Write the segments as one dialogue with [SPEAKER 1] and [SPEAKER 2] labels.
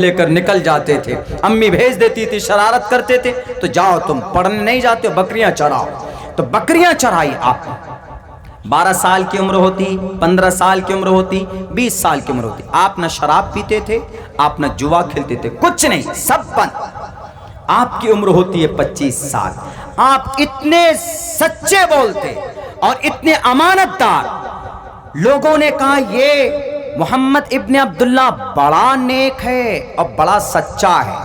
[SPEAKER 1] لے کر نکل جاتے تھے، امی بھیج دیتی تھی، شرارت کرتے تھے تو جاؤ تم پڑھنے نہیں جاتے ہو، بکریاں چراؤ، تو بکریاں چرائی آپ نے۔ 12 سال کی عمر ہوتی، 15 سال کی عمر ہوتی، 20 سال کی عمر ہوتی، آپ نہ شراب پیتے تھے، آپ نہ جوا کھیلتے تھے، کچھ نہیں، سب بند۔ آپ کی عمر ہوتی ہے 25 سال، آپ اتنے سچے بولتے اور اتنے امانت دار، لوگوں نے کہا یہ محمد ابن عبداللہ بڑا نیک ہے اور بڑا سچا ہے۔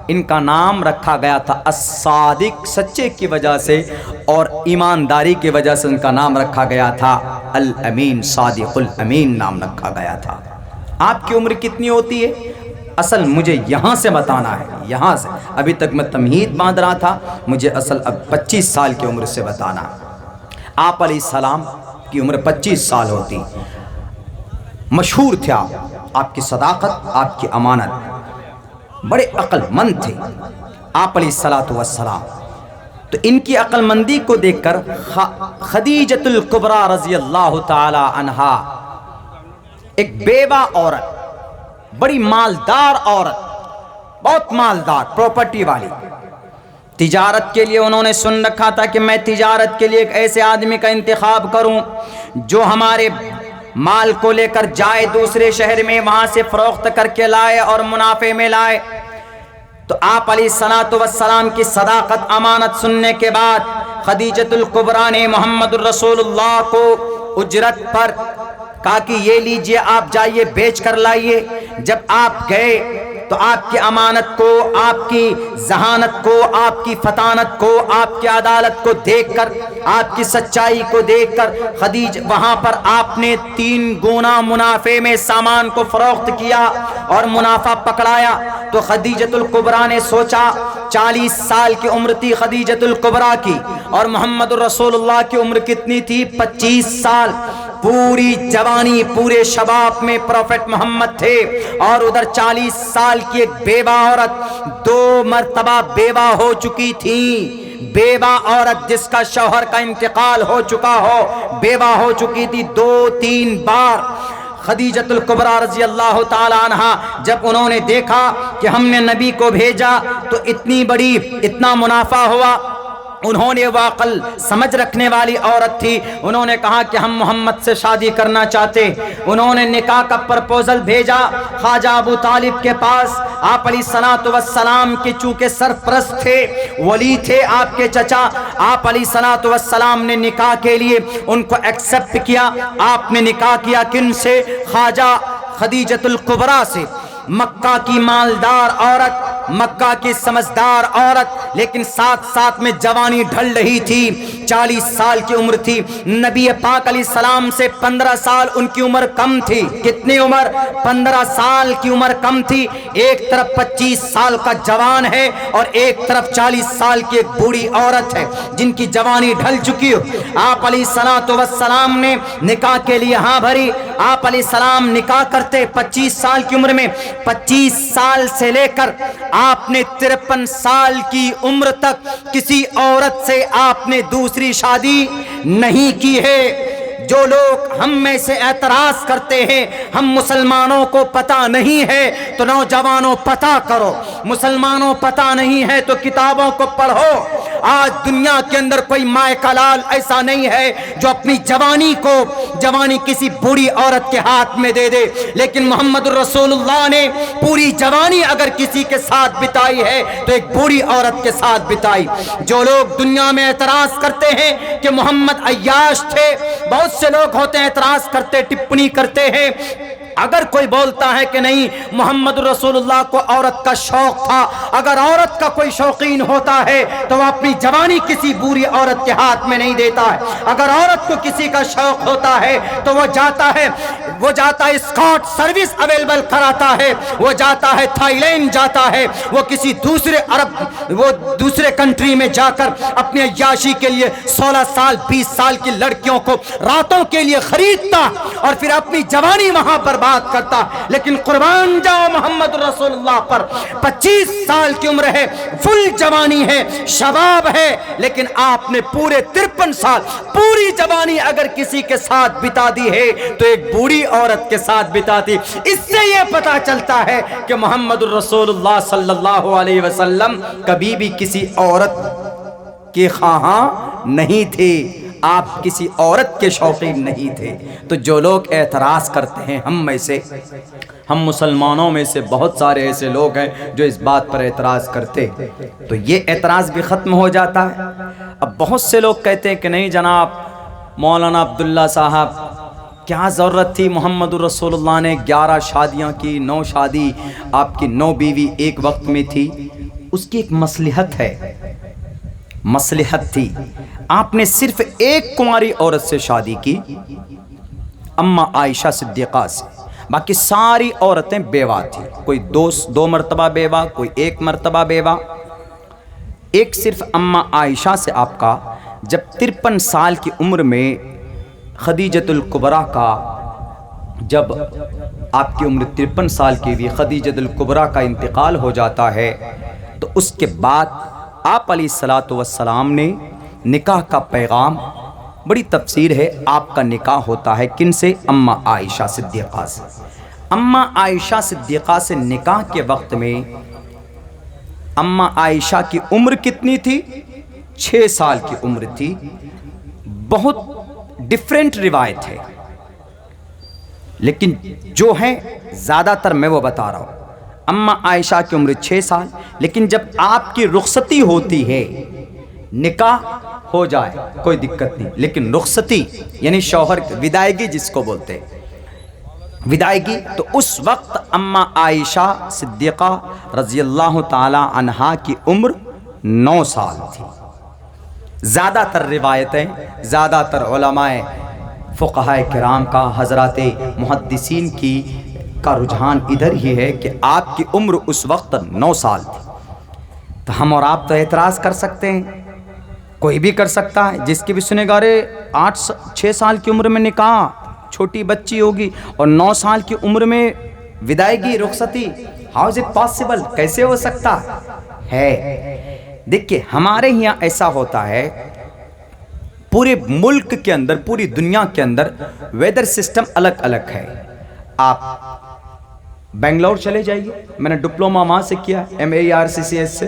[SPEAKER 1] ان کا نام رکھا گیا تھا الصادق، سچے کی وجہ سے اور ایمانداری کی وجہ سے ان کا نام رکھا گیا تھا الامین، صادق الامین نام رکھا گیا تھا۔ آپ کی عمر کتنی ہوتی ہے؟ اصل مجھے یہاں سے بتانا ہے، یہاں سے، ابھی تک میں تمہید باندھ رہا تھا، مجھے اصل اب 25 سال کی عمر سے بتانا ہے۔ آپ علیہ السلام کی عمر 25 سال ہوتی، مشہور تھے آپ کی صداقت، آپ کی امانت، بڑے عقل مند تھے آپ علیہ السلام۔ تو ان کی عقل مندی کو دیکھ کر خدیجۃ الکبریٰ رضی اللہ تعالی عنہا، ایک بیوہ عورت، بڑی مالدار عورت، بہت مالدار، پراپرٹی والی، تجارت کے لیے انہوں نے سن رکھا تھا کہ میں تجارت کے لیے ایک ایسے آدمی کا انتخاب کروں جو ہمارے مال کو لے کر جائے دوسرے شہر میں، وہاں سے فروخت کر کے لائے اور منافع میں لائے۔ تو آپ علیہ السلام کی صداقت، امانت سننے کے بعد خدیجۃ الکبریٰ نے محمد الرسول اللہ کو اجرت پر کہا کہ یہ لیجئے، آپ جائیے بیچ کر لائیے۔ جب آپ گئے تو آپ کی امانت کو، آپ کی ذہانت کو، آپ کی فطانت کو، آپ کی عدالت کو دیکھ کر، آپ کی سچائی کو دیکھ کر وہاں پر آپ نے 3 گنا منافع میں سامان کو فروخت کیا اور منافع پکڑایا۔ تو خدیجۃ الکبریٰ نے سوچا، 40 سال کی عمر تھی خدیجۃ الکبریٰ کی اور محمد الرسول اللہ کی عمر کتنی تھی؟ 25 سال، پوری جوانی، پورے شباب میں پروفٹ محمد تھے، اور ادھر 40 سال کی ایک بیوہ عورت، 2 مرتبہ بیوہ ہو چکی تھی، بیوہ عورت جس کا شوہر کا انتقال ہو چکا ہو، بیوہ ہو چکی تھی 2-3 بار۔ خدیجۃ الکبریٰ رضی اللہ تعالی عنہا جب انہوں نے دیکھا کہ ہم نے نبی کو بھیجا تو اتنا منافع ہوا، انہوں نے وہ عقل سمجھ رکھنے والی عورت تھی، انہوں نے کہا کہ ہم محمد سے شادی کرنا چاہتے۔ انہوں نے نکاح کا پرپوزل بھیجا خواجہ ابو طالب کے پاس۔ آپ علیہ السلام کے چونکہ سرپرست تھے، ولی تھے آپ کے چچا، آپ علیہ السلام نے نکاح کے لیے ان کو ایکسپٹ کیا۔ آپ نے نکاح کیا کن سے؟ خواجہ خدیجۃ الکبریٰ سے، مکہ کی مالدار عورت، مکہ کی سمجھدار عورت، لیکن ساتھ میں جوانی ڈھل رہی تھی، 40 سال کی عمر تھی۔ نبی پاک علیہ السلام سے 15 سال ان کی عمر کم تھی۔ کتنی عمر؟ 15 سال کی عمر کم تھی۔ ایک طرف 25 سال کا جوان ہے اور ایک طرف 40 سال کی ایک بوڑھی عورت ہے جن کی جوانی ڈھل چکی ہو۔ آپ علیہ السلام نے نکاح کے لیے ہاں بھری۔ آپ علیہ السلام نکاح کرتے 25 سال کی عمر میں، 25 سال سے لے کر آپ نے 53 سال کی عمر تک کسی عورت سے آپ نے دوسری شادی نہیں کی ہے۔ جو لوگ ہم میں سے اعتراض کرتے ہیں ہم مسلمانوں کو پتہ نہیں ہے، تو نوجوانوں پتہ کرو، مسلمانوں پتہ نہیں ہے تو کتابوں کو پڑھو۔ آج دنیا کے اندر کوئی مائے کا لال ایسا نہیں ہے جو اپنی جوانی کسی بوڑھی عورت کے ہاتھ میں دے دے، لیکن محمد الرسول اللہ نے پوری جوانی اگر کسی کے ساتھ بتائی ہے تو ایک بوڑھی عورت کے ساتھ بتائی۔ جو لوگ دنیا میں اعتراض کرتے ہیں کہ محمد عیاش تھے، بہت سے لوگ ہوتے ہیں اعتراض کرتے، ٹپنی کرتے ہیں، اگر کوئی بولتا ہے کہ نہیں محمد رسول اللہ کو عورت کا شوق تھا، اگر عورت کا کوئی شوقین ہوتا ہے تو وہ اپنی جوانی کسی بری عورت کے ہاتھ میں نہیں دیتا ہے۔ اگر عورت کو کسی کا شوق ہوتا ہے تو وہ جاتا ہے اسکاٹ سروس اویلیبل کراتا ہے، وہ جاتا ہے تھائی لینڈ جاتا ہے، وہ کسی دوسرے کنٹری میں جا کر اپنے عیاشی کے لیے 16 سال 20 سال کی لڑکیوں کو راتوں کے لیے خریدتا اور پھر اپنی جوانی وہاں پر بات کرتا، لیکن قربان جاؤ محمد رسول اللہ پر، 25 سال کی عمر ہے، فل جوانی ہے، شباب ہے، لیکن آپ نے پورے 53 سال پوری جوانی اگر کسی کے ساتھ بتا دی ہے تو ایک بوڑھی عورت کے ساتھ بتا دی۔ اس سے یہ پتا چلتا ہے کہ محمد رسول اللہ صلی اللہ علیہ وسلم کبھی بھی کسی عورت کے خواہاں نہیں تھے، آپ کسی عورت کے شوقین نہیں تھے۔ تو جو لوگ اعتراض کرتے ہیں، ہم مسلمانوں میں سے بہت سارے ایسے لوگ ہیں جو اس بات پر اعتراض کرتے، تو یہ اعتراض بھی ختم ہو جاتا ہے۔ اب بہت سے لوگ کہتے ہیں کہ نہیں جناب مولانا عبداللہ صاحب، کیا ضرورت تھی محمد رسول اللہ نے 11 شادیاں کی، 9 شادی، آپ کی 9 بیوی ایک وقت میں تھی۔ اس کی ایک مصلحت ہے، مصلحت تھی۔ آپ نے صرف ایک کنواری عورت سے شادی کی، اما عائشہ صدیقہ سے، باقی ساری عورتیں بیوہ تھیں، کوئی 2 مرتبہ بیوہ، کوئی 1 مرتبہ بیوہ۔ ایک صرف اما عائشہ سے آپ کا جب 53 سال کی عمر میں خدیجۃ الکبریٰ کا، جب آپ کی عمر 53 سال کی ہوئی، خدیجۃ الکبریٰ کا انتقال ہو جاتا ہے، تو اس کے بعد آپ علیہ الصلوۃ والسلام نے نکاح کا پیغام، بڑی تفسیر ہے، آپ کا نکاح ہوتا ہے کن سے؟ اما عائشہ صدیقہ سے۔ اما عائشہ صدیقہ سے نکاح کے وقت میں اما عائشہ کی عمر کتنی تھی؟ 6 سال کی عمر تھی۔ بہت ڈیفرنٹ روایت ہے، لیکن جو ہے زیادہ تر میں وہ بتا رہا ہوں۔ اما عائشہ کی عمر 6 سال، لیکن جب آپ کی رخصتی ہوتی ہے، نکاح ہو جائے کوئی دقت نہیں، لیکن رخصتی یعنی شوہر کی ودائیگی جس کو بولتے ہیں، ودائیگی، تو اس وقت اما عائشہ صدیقہ رضی اللہ تعالی عنہا کی عمر 9 سال تھی۔ زیادہ تر روایتیں، زیادہ تر علماء فقہاء کرام کا، حضرات محدثین کا رجحان ادھر ہی ہے کہ آپ کی عمر اس وقت 9 سال تھی۔ تو ہم اور آپ تو اعتراض کر سکتے ہیں، کوئی بھی کر سکتا ہے، جس کی بھی سنے گا رے 6 سال کی عمر میں نکاح، چھوٹی بچی ہوگی، اور 9 سال کی عمر میں ودائیگی، رخصتی، ہاؤ از اٹ پاسبل، کیسے ہو سکتا ہے؟ دیکھیے ہمارے یہاں ایسا ہوتا ہے، پورے ملک کے اندر، پوری دنیا کے اندر ویدر سسٹم الگ الگ ہے۔ آپ بنگلور چلے جائیے، میں نے ڈپلوما وہاں سے کیا، MAERCCS سے،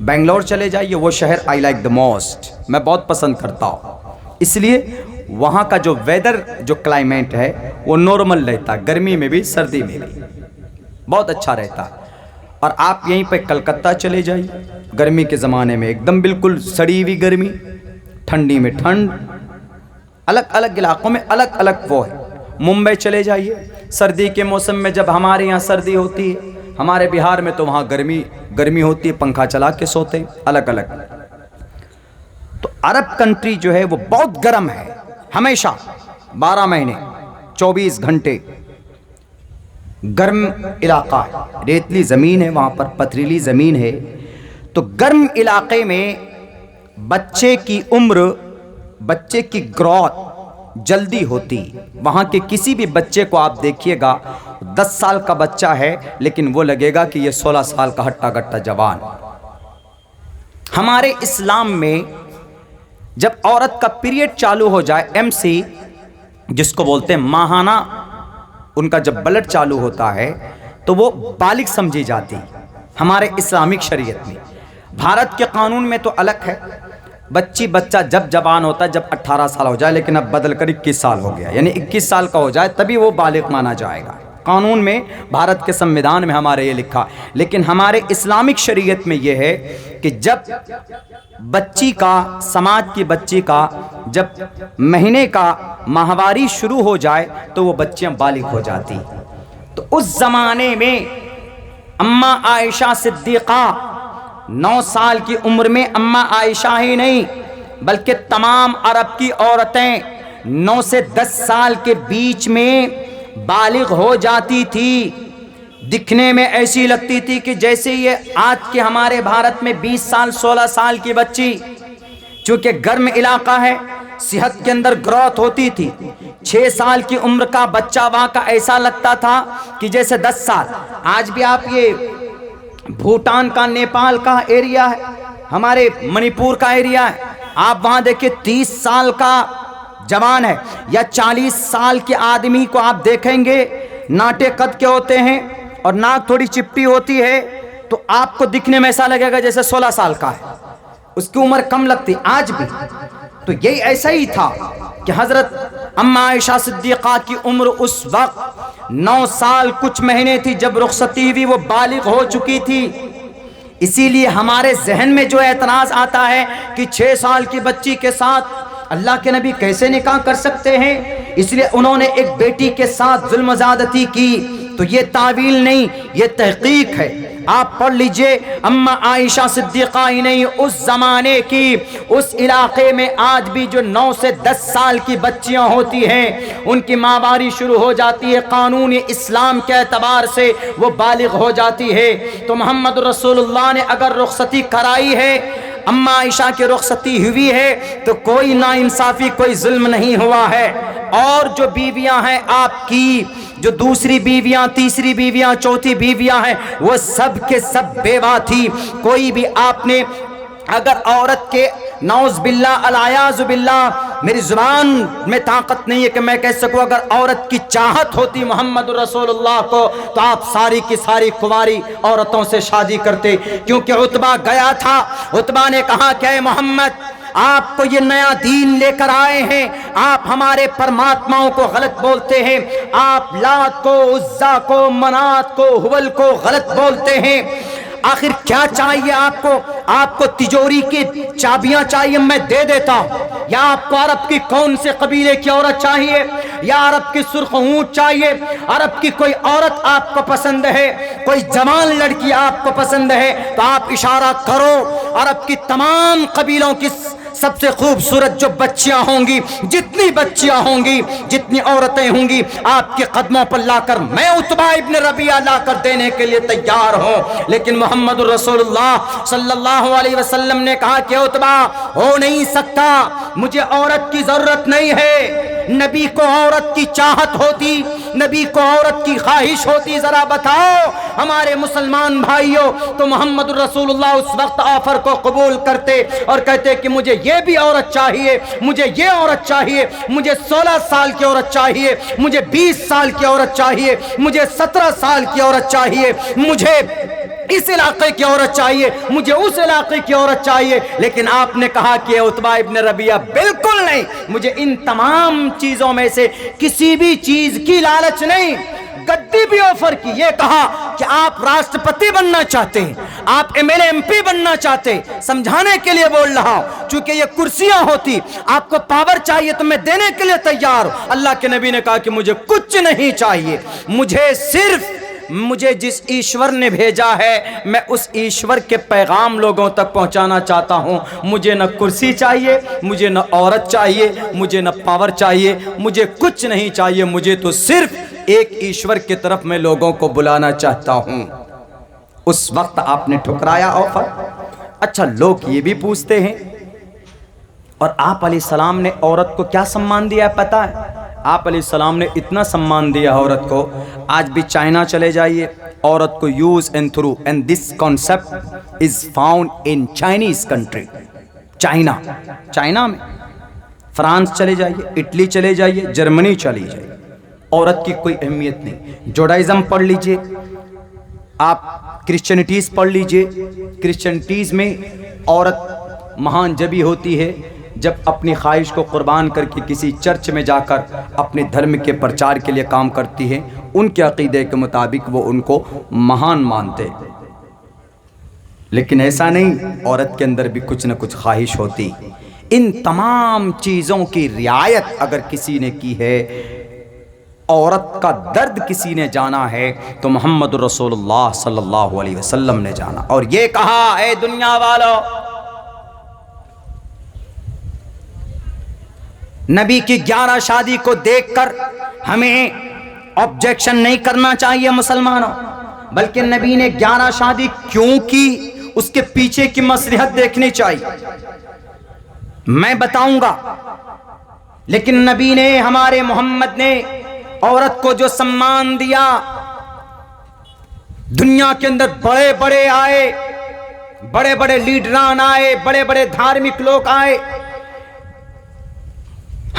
[SPEAKER 1] بنگلور چلے جائیے، وہ شہر آئی لائک دا موسٹ، میں بہت پسند کرتا ہوں، اس لیے وہاں کا جو ویدر، جو کلائمیٹ ہے وہ نارمل رہتا ہے، گرمی میں بھی سردی میں بھی بہت اچھا رہتا ہے۔ اور آپ یہیں پہ کلکتہ چلے جائیے، گرمی کے زمانے میں ایک دم بالکل سڑی ہوئی گرمی، ٹھنڈی میں ٹھنڈ، الگ الگ علاقوں میں الگ الگ وہ ہے۔ ممبئی چلے جائیے، سردی کے موسم میں جب ہمارے یہاں سردی ہوتی ہے، ہمارے بہار میں تو وہاں گرمی ہوتی ہے، پنکھا چلا کے سوتے ہیں، الگ الگ۔ تو عرب کنٹری جو ہے وہ بہت گرم ہے، ہمیشہ 12 مہینے 24 گھنٹے گرم علاقہ ہے، ریتلی زمین ہے وہاں پر، پتھریلی زمین ہے۔ تو گرم علاقے میں بچے کی عمر، بچے کی گروتھ جلدی ہوتی، وہاں کے کسی بھی بچے کو آپ دیکھیے گا، 10 سال کا بچہ ہے لیکن وہ لگے گا کہ یہ 16 سال کا ہٹا گٹا جوان۔ ہمارے اسلام میں جب عورت کا پیریڈ چالو ہو جائے، MC جس کو بولتے ہیں ماہانہ، ان کا جب بلڈ چالو ہوتا ہے تو وہ بالغ سمجھی جاتی ہمارے اسلامک شریعت میں۔ بھارت کے قانون میں تو الگ ہے، بچہ جب جوان ہوتا ہے جب 18 سال ہو جائے، لیکن اب بدل کر 21 سال ہو گیا، یعنی 21 سال کا ہو جائے تبھی وہ بالغ مانا جائے گا۔ قانون میں، بھارت کے سمویدھان میں ہمارے یہ لکھا، لیکن ہمارے اسلامک شریعت میں یہ ہے کہ جب بچی کا، سماج کی بچی کا جب مہینے کا ماہواری شروع ہو جائے تو وہ بچیاں بالغ ہو جاتی۔ تو اس زمانے میں اما عائشہ صدیقہ 9 سال کی عمر میں، اما عائشہ ہی نہیں بلکہ تمام عرب کی عورتیں 9 سے 10 سال کے بیچ میں بالغ ہو جاتی تھی۔ دکھنے میں ایسی لگتی تھی کہ جیسے یہ آج کے ہمارے بھارت میں 20 سال 16 سال کی بچی، چونکہ گرم علاقہ ہے، صحت کے اندر گروتھ ہوتی تھی، 6 سال کی عمر کا بچہ وہاں کا ایسا لگتا تھا کہ جیسے 10 سال. آج بھی آپ یہ بھوٹان کا، نیپال کا ایریا ہے، ہمارے منی پور کا ایریا ہے، آپ وہاں دیکھیں 30 سال کا جوان ہے یا 40 سال کے آدمی کو آپ دیکھیں گے، ناٹے قد کے ہوتے ہیں اور ناک تھوڑی چپٹی ہوتی ہے، تو آپ کو دکھنے میں ایسا لگے گا جیسے 16 سال کا ہے، اس کی عمر کم لگتی. آج بھی تو یہی ایسا ہی تھا کہ حضرت اماں عائشہ صدیقہ کی عمر اس وقت 9 سال کچھ مہینے تھی جب رخصتی ہوئی، وہ بالغ ہو چکی تھی. اسی لیے ہمارے ذہن میں جو اعتراض آتا ہے کہ 6 سال کی بچی کے ساتھ اللہ کے نبی کیسے نکاح کر سکتے ہیں، اس لیے انہوں نے ایک بیٹی کے ساتھ ظلم و زیادتی کی. تو یہ تعویل نہیں، یہ تحقیق ہے. آپ پڑھ لیجئے اماں عائشہ صدیقہ ہی نہیں، اس زمانے کی، اس علاقے میں آج بھی جو 9 سے 10 سال کی بچیاں ہوتی ہیں ان کی ماہواری شروع ہو جاتی ہے، قانون اسلام کے اعتبار سے وہ بالغ ہو جاتی ہے. تو محمد رسول اللہ نے اگر رخصتی کرائی ہے، اماں عائشہ کی رخصتی ہوئی ہے، تو کوئی ناانصافی، کوئی ظلم نہیں ہوا ہے. اور جو بیویاں ہیں آپ کی، جو دوسری بیویاں، تیسری بیویاں، چوتھی بیویاں ہیں، وہ سب کے سب بیوہ تھی. کوئی بھی آپ نے اگر عورت کے، نعوذ باللہ العیاذ باللہ، میری زبان میں طاقت نہیں ہے کہ میں کہہ سکوں، اگر عورت کی چاہت ہوتی محمد رسول اللہ کو تو آپ ساری کی ساری کنواری عورتوں سے شادی کرتے. کیونکہ عتبہ گیا تھا، عتبہ نے کہا کہ اے محمد، آپ کو یہ نیا دین لے کر آئے ہیں، آپ ہمارے پرماتماؤں کو غلط بولتے ہیں، آپ لات کو، عزا کو، منات کو، حبل کو غلط بولتے ہیں. آخر کیا چاہیے آپ کو؟ آپ کو تجوری کی چابیاں چاہیے، میں دے دیتا ہوں. یا آپ کو عرب کی کون سے قبیلے کی عورت چاہیے، یا عرب کی سرخ اونٹ چاہیے، عرب کی کوئی عورت آپ کو پسند ہے، کوئی جوان لڑکی آپ کو پسند ہے، تو آپ اشارہ کرو. عرب کی تمام قبیلوں کی سب سے خوبصورت جو بچیاں ہوں گی، جتنی بچیاں ہوں گی، جتنی عورتیں ہوں گی، آپ کے قدموں پر لا کر میں عتبہ ابن ربیعہ لا کر دینے کے لیے تیار ہوں. لیکن محمد رسول اللہ صلی اللہ علیہ وسلم نے کہا کہ عتبہ ہو نہیں سکتا، مجھے عورت کی ضرورت نہیں ہے. نبی کو عورت کی چاہت ہوتی، نبی کو عورت کی خواہش ہوتی، ذرا بتاؤ ہمارے مسلمان بھائیوں. تو محمد رسول اللہ اس وقت آفر کو قبول کرتے اور کہتے کہ مجھے یہ بھی عورت چاہیے، مجھے یہ عورت چاہیے، مجھے 16 سال کی عورت چاہیے، مجھے 20 سال کی عورت چاہیے، مجھے 17 سال کی عورت چاہیے، مجھے اس علاقے کی عورت چاہیے، مجھے اس علاقے کی عورت چاہیے. لیکن آپ نے کہا کہ عتبہ ابن ربیعہ بالکل نہیں، مجھے ان تمام چیزوں میں سے کسی بھی چیز کی لالچ نہیں. گدی بھی آفر کی، یہ کہا کہ آپ راشٹرپتی بننا چاہتے ہیں، آپ M L A M P بننا چاہتے ہیں، سمجھانے کے لیے بول رہا ہوں. چونکہ یہ کرسیاں ہوتی، آپ کو پاور چاہیے تو میں دینے کے لیے تیار ہوں. اللہ کے نبی نے کہا کہ مجھے کچھ نہیں چاہیے، مجھے صرف مجھے جس ایشور نے بھیجا ہے میں اس ایشور کے پیغام لوگوں تک پہنچانا چاہتا ہوں. مجھے نہ کرسی چاہیے، مجھے نہ عورت چاہیے، مجھے نہ پاور چاہیے، مجھے کچھ نہیں چاہیے، مجھے تو صرف ایک ایشور کی طرف میں لوگوں کو بلانا چاہتا ہوں. اس وقت آپ نے ٹھکرایا آفر. اچھا، لوگ یہ بھی پوچھتے ہیں، اور آپ علیہ السلام نے عورت کو کیا سمان دیا ہے پتہ ہے؟ آپ علیہ السلام نے اتنا سمان دیا عورت کو. آج بھی چائنا چلے جائیے، عورت کو use and through, and this concept is found in Chinese country. China میں فرانس چلے جائیے، اٹلی چلے جائیے، جرمنی چلی جائیے، عورت کی کوئی اہمیت نہیں. جوڈائزم پڑھ لیجئے، آپ کرسچینٹیز پڑھ لیجئے. کرسچینٹیز میں عورت مہان جبھی ہوتی ہے جب اپنی خواہش کو قربان کر کے کسی چرچ میں جا کر اپنے دھرم کے پرچار کے لیے کام کرتی ہے. ان کے عقیدے کے مطابق وہ ان کو مہان مانتے. لیکن ایسا نہیں، عورت کے اندر بھی کچھ نہ کچھ خواہش ہوتی. ان تمام چیزوں کی رعایت اگر کسی نے کی ہے، عورت کا درد کسی نے جانا ہے، تو محمد رسول اللہ صلی اللہ علیہ وسلم نے جانا. اور یہ کہا، اے دنیا والو، نبی کی 11 شادی کو دیکھ کر ہمیں آبجیکشن نہیں کرنا چاہیے مسلمانوں، بلکہ نبی نے 11 شادی کیوں کی اس کے پیچھے کی مصلحت دیکھنی چاہیے. میں بتاؤں گا لیکن نبی نے ہمارے محمد نے عورت کو جو سمان دیا، دنیا کے اندر بڑے بڑے آئے، بڑے بڑے لیڈران آئے، بڑے بڑے دھارمک لوگ آئے،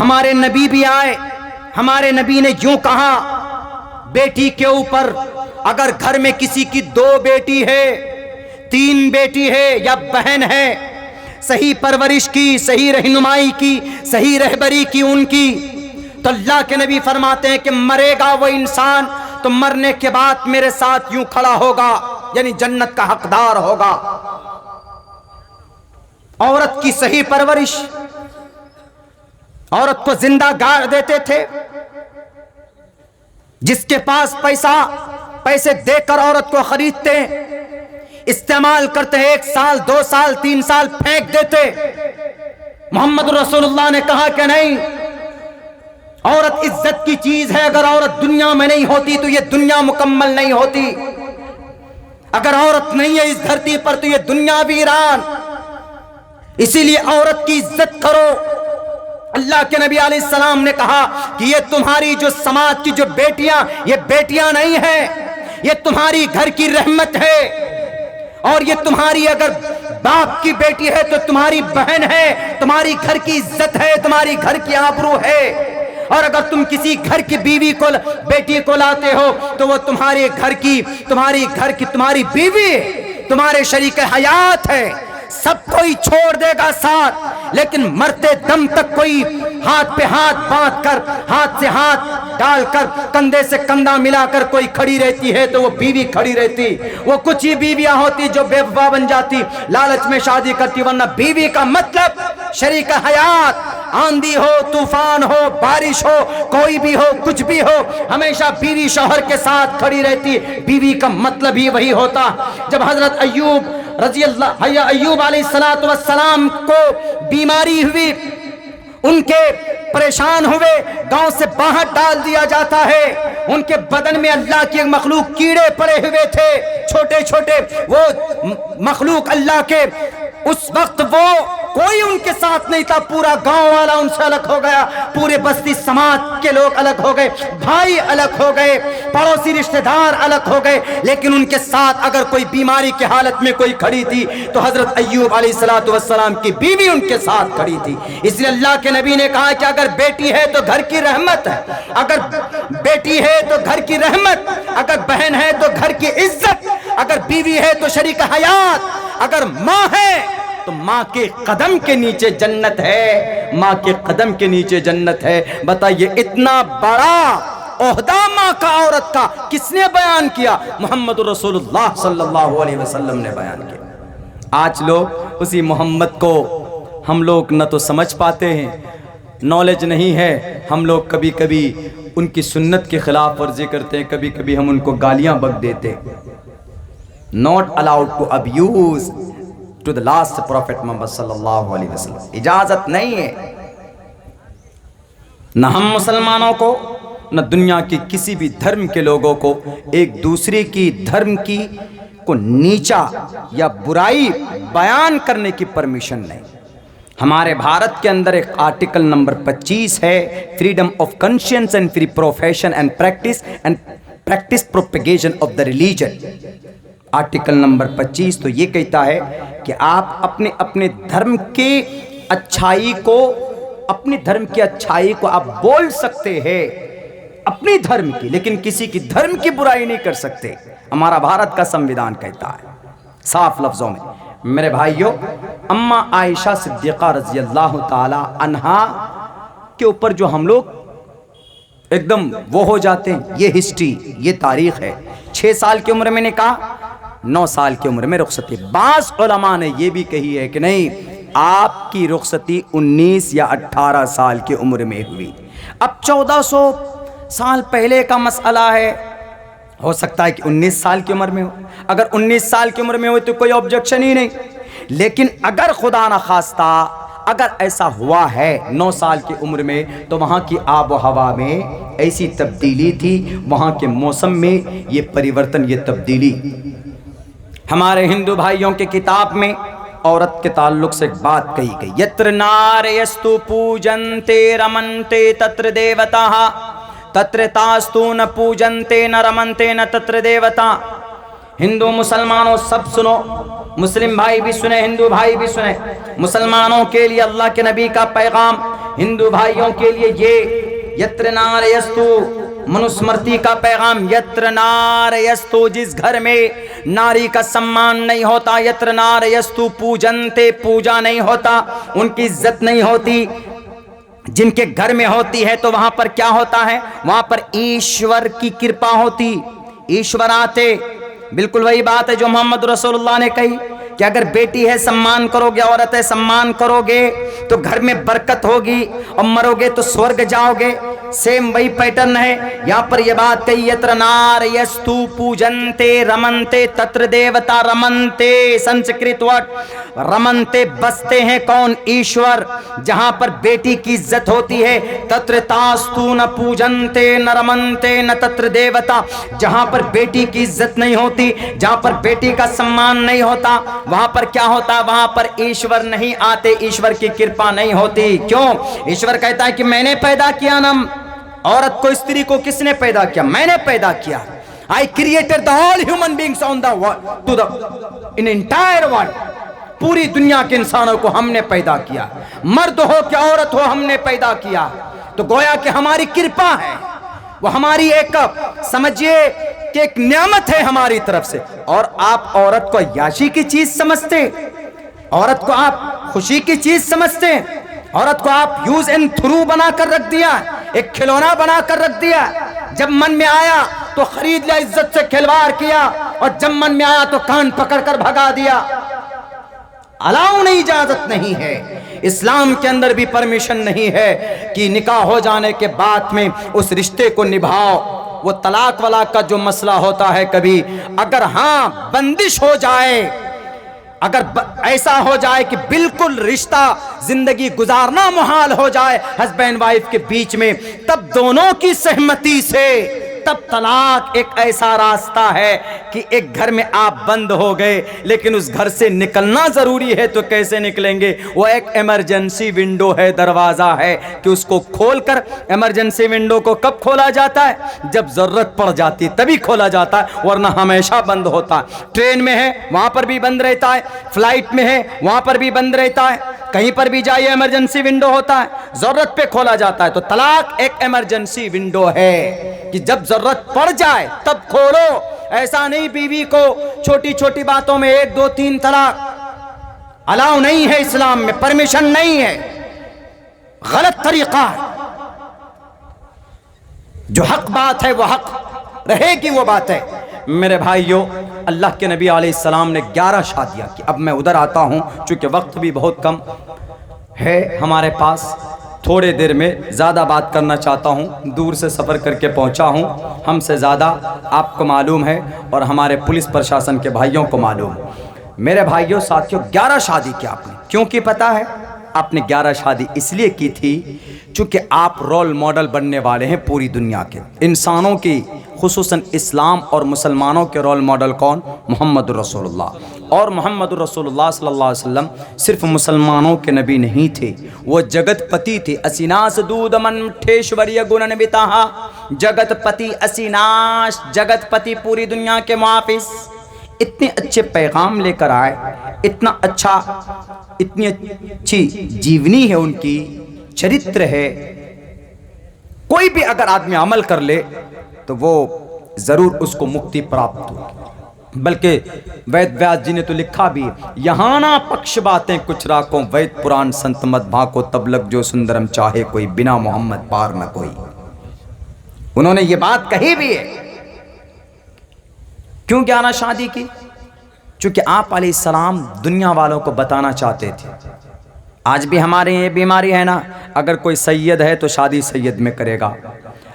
[SPEAKER 1] ہمارے نبی بھی آئے۔ ہمارے نبی نے یوں کہا، بیٹی کے اوپر اگر گھر میں کسی کی 2 بیٹی ہے، 3 بیٹی ہے یا بہن ہے، صحیح پرورش کی، صحیح رہنمائی کی، صحیح رہبری کی ان کی، تو اللہ کے نبی فرماتے ہیں کہ مرے گا وہ انسان تو مرنے کے بعد میرے ساتھ یوں کھڑا ہوگا، یعنی جنت کا حقدار ہوگا۔ عورت کی صحیح پرورش، عورت کو زندہ گاڑ دیتے تھے۔ جس کے پاس پیسے دے کر عورت کو خریدتے، استعمال کرتے، 1 سال 2 سال 3 سال پھینک دیتے۔ محمد رسول اللہ نے کہا کہ نہیں، عورت عزت کی چیز ہے، اگر عورت دنیا میں نہیں ہوتی تو یہ دنیا مکمل نہیں ہوتی، اگر عورت نہیں ہے اس دھرتی پر تو یہ دنیا ویران، اسی لیے عورت کی عزت کرو۔ اللہ کے نبی علیہ السلام نے کہا کہ یہ تمہاری جو سماج کی جو بیٹیاں، یہ بیٹیاں نہیں ہیں، یہ تمہاری گھر کی رحمت ہے، اور یہ تمہاری اگر باپ کی بیٹی ہے تو تمہاری بہن ہے، تمہاری گھر کی عزت ہے، تمہاری گھر کی آبرو ہے، اور اگر تم کسی گھر کی بیوی کو، بیٹی کو لاتے ہو تو وہ تمہارے گھر کی تمہاری بیوی، تمہارے شریک حیات ہے۔ سب کوئی چھوڑ دے گا ساتھ، لیکن مرتے دم تک کوئی ہاتھ پہ ہاتھ باندھ کر، ہاتھ سے ہاتھ ڈال کر، کندھے سے کندھا ملا کر کوئی کھڑی رہتی ہے تو وہ بیوی کھڑی رہتی۔ وہ کچھ ہی بیویاں ہوتی جو بے وفا بن جاتی، لالچ میں شادی کرتی، ورنہ بیوی کا مطلب شریک حیات، آندھی ہو، طوفان ہو، بارش ہو، کوئی بھی ہو، کچھ بھی ہو، ہمیشہ بیوی شوہر کے ساتھ کھڑی رہتی۔ بیوی کا مطلب ہی وہی ہوتا۔ جب حضرت ایوب علیہ السلام کو بیماری ہوئی، ان کے پریشان ہوئے، گاؤں سے باہر ڈال دیا جاتا ہے، ان کے بدن میں اللہ کی ایک مخلوق کیڑے پڑے ہوئے تھے، چھوٹے چھوٹے، وہ مخلوق اللہ کے، اس وقت وہ کوئی ان کے ساتھ نہیں تھا، پورا گاؤں والا ان سے الگ ہو گیا، پورے بستی سماج کے لوگ الگ ہو گئے، بھائی الگ ہو گئے، پڑوسی رشتہ دار الگ ہو گئے، لیکن ان کے ساتھ اگر کوئی بیماری کی حالت میں کوئی کھڑی تھی تو حضرت ایوب علیہ السلام کی بیوی ان کے ساتھ کھڑی تھی۔ اس لیے اللہ کے نبی نے کہا کہ اگر بیٹی ہے تو گھر کی رحمت ہے، اگر بیٹی ہے تو گھر کی رحمت، اگر بہن ہے تو گھر کی عزت، اگر بیوی ہے تو شریک حیات، اگر ماں ہے تو ماں کے قدم کے نیچے جنت ہے، ماں کے قدم کے نیچے جنت ہے۔ بتائیے اتنا بڑا عہدہ ماں کا عورت کا کس نے بیان کیا؟ محمد رسول اللہ صلی اللہ علیہ وسلم نے بیان کیا۔ آج لوگ اسی محمد کو ہم لوگ نہ تو سمجھ پاتے ہیں، نالج نہیں ہے، ہم لوگ کبھی کبھی ان کی سنت کے خلاف ورزی کرتے ہیں، کبھی کبھی ہم ان کو گالیاں بک دیتے۔ Not allowed to abuse to the last prophet محمد صلی اللہ علیہ وسلم، اجازت نہیں ہے۔ نہ ہم مسلمانوں کو، نہ دنیا کی کسی بھی دھرم کے لوگوں کو ایک دوسرے کی دھرم کی کو نیچا یا برائی بیان کرنے کی پرمیشن نہیں۔ ہمارے بھارت کے اندر ایک آرٹیکل نمبر 25 ہے، freedom of conscience and free profession and practice propagation of the religion. Article number 25 تو یہ کہتا ہے کہ آپ اپنے دھرم کے اچھائی کو، اپنی دھرم کی اچھائی کو آپ بول سکتے ہیں اپنی دھرم کی، لیکن کسی کی دھرم کی برائی نہیں کر سکتے۔ ہمارا بھارت کا سمویدھان کہتا ہے صاف لفظوں میں۔ میرے بھائیوں، اماں عائشہ صدیقہ رضی اللہ تعالی عنہا کے اوپر جو ہم لوگ ایک دم وہ ہو جاتے ہیں، یہ ہسٹری، یہ تاریخ ہے۔ 6 سال کی عمر میں نکاح، 9 سال کی عمر میں رخصتی۔ بعض علماء نے یہ بھی کہی ہے کہ نہیں، آپ کی رخصتی 19 یا 18 سال کی عمر میں ہوئی۔ اب 1400 سال پہلے کا مسئلہ ہے، ہو سکتا ہے کہ 19 سال کی عمر میں ہو۔ اگر 19 سال کی عمر میں ہوئی تو کوئی آبجیکشن ہی نہیں، لیکن اگر خدا نخواستہ اگر ایسا ہوا ہے 9 سال کی عمر میں، تو وہاں کی آب و ہوا میں ایسی تبدیلی تھی، وہاں کے موسم میں یہ پریورتن، یہ تبدیلی۔ ہمارے ہندو بھائیوں کے کتاب میں عورت کے تعلق سے ایک بات کہی گئی، یتر ناریستو پوجنتے رمنتے تتر دیوتا تتر تاستو نہ پوجنتے نہ رمنتے نہ تتر دیوتا۔ ہندو مسلمانوں سب سنو، مسلم بھائی بھی سنیں، ہندو بھائی بھی سنیں، مسلمانوں کے لیے اللہ کے نبی کا پیغام، ہندو بھائیوں کے لیے یہ یتر ناریستو منوسمرتی کا پیغام، یتر ناریستو جس گھر میں ناری کا سمان نہیں ہوتا، یتر ناریستو پوجنتے پوجا نہیں ہوتا، ان کی عزت نہیں ہوتی، جن کے گھر میں ہوتی ہے تو وہاں پر کیا ہوتا ہے؟ وہاں پر ایشور کی کرپا ہوتی، ایشور آتے۔ بالکل وہی بات ہے جو محمد رسول اللہ نے کہی کہ اگر بیٹی ہے سمان کرو گے، عورت ہے سمان کرو گے تو گھر میں برکت ہوگی، اور مرو گے تو سورگ جاؤ گے۔ سیم وہی پیٹرن ہے یہاں پر یہ بات کہی، یتر ناریستو پوجنتے رمنتے تتر دیوتا۔ رمنتے سنسکرت ورڈ، رمنتے بستے ہیں کون؟ ایشور، جہاں پر بیٹی کی عزت ہوتی ہے۔ تتر تاستو نہ پوجنتے نہ رمنتے نہ تتر دیوتا، جہاں پر بیٹی کی عزت نہیں ہوتی، جہاں پر بیٹی کا سمان نہیں ہوتا، وہاں پر کیا ہوتا؟ وہاں پر ایشور نہیں آتے، ایشور کی کرپا نہیں ہوتی۔ کیوں؟ ایشور کہتا ہے کہ میں نے پیدا کیا نا عورت کو، استری کو کس نے پیدا کیا؟ میں نے پیدا کیا۔ I created the all human beings on the world, to the in entire world. پوری دنیا کے انسانوں کو ہم نے پیدا کیا، مرد ہو کہ عورت ہو ہم نے پیدا کیا۔ تو گویا کہ ہماری کرپا ہے، وہ ہماری ایک سمجھیے کہ ایک نعمت ہے ہماری طرف سے۔ اور آپ عورت کو عیاشی کی چیز سمجھتے، عورت کو آپ خوشی کی چیز سمجھتے، عورت کو آپ یوز اینڈ تھرو بنا کر رکھ دیا، ایک کھلونا بنا کر رکھ دیا۔ جب من میں آیا تو خرید لیا، عزت سے کھلواڑ کیا، اور جب من میں آیا تو کان پکڑ کر بھگا دیا۔ الاؤ نہیں، اجازت نہیں ہے، اسلام کے اندر بھی پرمیشن نہیں ہے کہ نکاح ہو جانے کے بعد میں اس رشتے کو نبھاؤ۔ وہ طلاق والا کا جو مسئلہ ہوتا ہے، کبھی اگر ہاں بندش ہو جائے، اگر ایسا ہو جائے کہ بالکل رشتہ زندگی گزارنا محال ہو جائے ہسبینڈ وائف کے بیچ میں، تب دونوں کی سہمتی سے تب طلاق ایک ایسا راستہ ہے کہ ایک گھر میں آپ بند ہو گئے، لیکن اس گھر سے نکلنا ضروری ہے، تو کیسے نکلیں گے؟ وہ ایک ایمرجنسی ونڈو ہے، دروازہ ہے کہ اس کو کھول کر، ایمرجنسی ونڈو کو کب کھولا جاتا ہے؟ جب ضرورت پڑ جاتی تبھی کھولا جاتا ہے، ورنہ ہمیشہ بند ہوتا ہے۔ ٹرین میں ہے وہاں پر بھی بند رہتا ہے، فلائٹ میں ہے وہاں پر بھی بند رہتا ہے، کہیں پر بھی جائیے ایمرجنسی ونڈو ہوتا ہے، ضرورت پہ کھولا جاتا ہے۔ تو طلاق ایک ایمرجنسی ونڈو ہے کہ جب ضرورت پڑ جائے تب کھولو۔ ایسا نہیں بیوی کو چھوٹی چھوٹی باتوں میں 1 2 3 طلاق، الاؤ نہیں ہے، اسلام میں پرمیشن نہیں ہے، غلط طریقہ ہے۔ جو حق بات ہے وہ حق رہے گی، وہ بات ہے۔ میرے بھائیوں، اللہ کے نبی علیہ السلام نے 11 شادیاں کی۔ اب میں ادھر آتا ہوں، چونکہ وقت بھی بہت کم ہے ہمارے پاس، تھوڑے دیر میں زیادہ بات کرنا چاہتا ہوں، دور سے سفر کر کے پہنچا ہوں، ہم سے زیادہ آپ کو معلوم ہے اور ہمارے پولیس پرشاسن کے بھائیوں کو معلوم۔ میرے بھائیوں ساتھیوں، 11 شادی کی آپ نے، کیوں کی پتہ ہے؟ آپ نے 11 شادی اس لیے کی تھی چونکہ آپ رول ماڈل بننے والے ہیں پوری دنیا کے انسانوں کی، خصوصاً اسلام اور مسلمانوں کے رول ماڈل کون؟ محمد رسول اللہ۔ اور محمد رسول اللہ صلی اللہ علیہ وسلم صرف مسلمانوں کے نبی نہیں تھے، وہ جگت پتی تھے۔ اسیناس دود من ٹھیشوریہ گنن بتاہا، جگت پتی اسیناش، جگت پتی پوری دنیا کے محافظ۔ اتنے اچھے پیغام لے کر آئے، اتنا اچھا، اتنی اچھی جیونی ہے ان کی، چرتر ہے، کوئی بھی اگر آدمی عمل کر لے تو وہ ضرور اس کو مکتی پراپت ہوگی۔ بلکہ وید ویاس جی نے تو لکھا بھی، یہاں نہ پکش باتیں کچھ راکوں، وید پران سنت مت بھاکو، تب لگ جو سندرم چاہے کوئی، بنا محمد پار نہ کوئی۔ انہوں نے یہ بات کہی بھی ہے۔ کیوں 11 شادی کی؟ چونکہ آپ علیہ السلام دنیا والوں کو بتانا چاہتے تھے۔ آج بھی ہمارے یہ بیماری ہے نا، اگر کوئی سید ہے تو شادی سید میں کرے گا،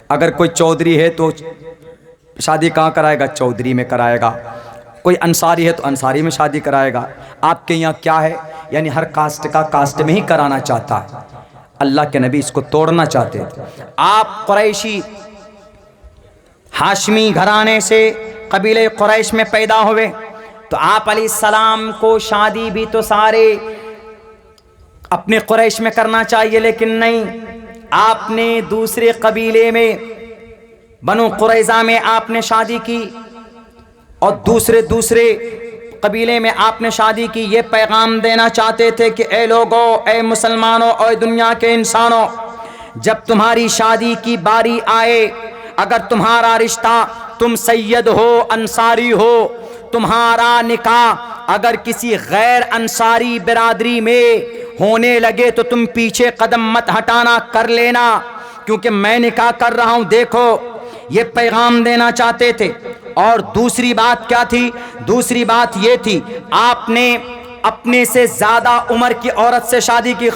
[SPEAKER 1] اگر کوئی چودھری ہے تو شادی کہاں کرائے گا؟ چودھری میں کرائے گا، کوئی انصاری ہے تو انصاری میں شادی کرائے گا۔ آپ کے یہاں کیا ہے؟ یعنی ہر کاسٹ کا کاسٹ میں ہی کرانا چاہتا ہے۔ اللہ کے نبی اس کو توڑنا چاہتے تھے۔ آپ قریشی ہاشمی گھرانے سے، قبیلہ قریش میں پیدا ہوئے، تو آپ علیہ السلام کو شادی بھی تو سارے اپنے قریش میں کرنا چاہیے، لیکن نہیں، آپ نے دوسرے قبیلے میں بنو قریظہ میں آپ نے شادی کی، اور دوسرے قبیلے میں آپ نے شادی کی۔ یہ پیغام دینا چاہتے تھے کہ اے لوگو، اے مسلمانوں، اے دنیا کے انسانوں، جب تمہاری شادی کی باری آئے، اگر تمہارا رشتہ، تم سید ہو، انصاری ہو، تمہارا نکاح اگر کسی غیر انصاری برادری میں ہونے لگے تو تم پیچھے قدم مت ہٹانا، کر لینا، کیونکہ میں نکاح کر رہا ہوں۔ دیکھو، یہ پیغام دینا چاہتے تھے۔ اور دوسری بات کیا تھی؟ دوسری بات یہ تھی، آپ نے اپنے سے زیادہ عمر کی عورت سے شادی کی۔